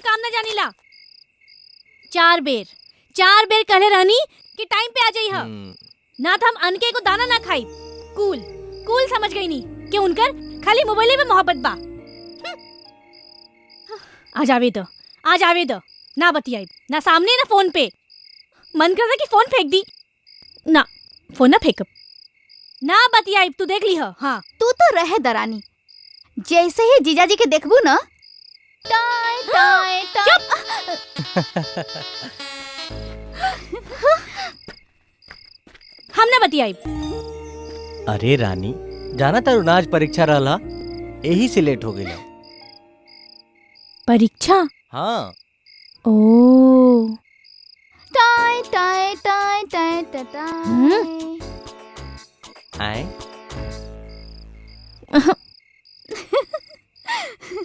काम ना जानीला। 4 बेर कहले रहनी कि टाइम पे आ जाई हा। ना तो हम अनके को दाना ना खाई। कूल समझ गई नी कि उनकर खाली मोबाइल में मोहब्बत बा। आ जावे दो ना बतियाई ना सामने ना फोन पे। मन करता कि फोन फेंक दी। ना फोन ना फेंकब ना बतियाई। तू देख ली हा। हाँ तू तो रहे दरानी, जैसे ही जीजाजी के देखबू ना टाय टाय टाय। हम ना बतियाई। अरे रानी जाना तारू ना आज परीक्षा रहला, यही से लेट हो गई। परीक्षा? हाँ। ओ टाय टाय टाय टाय टाय। आए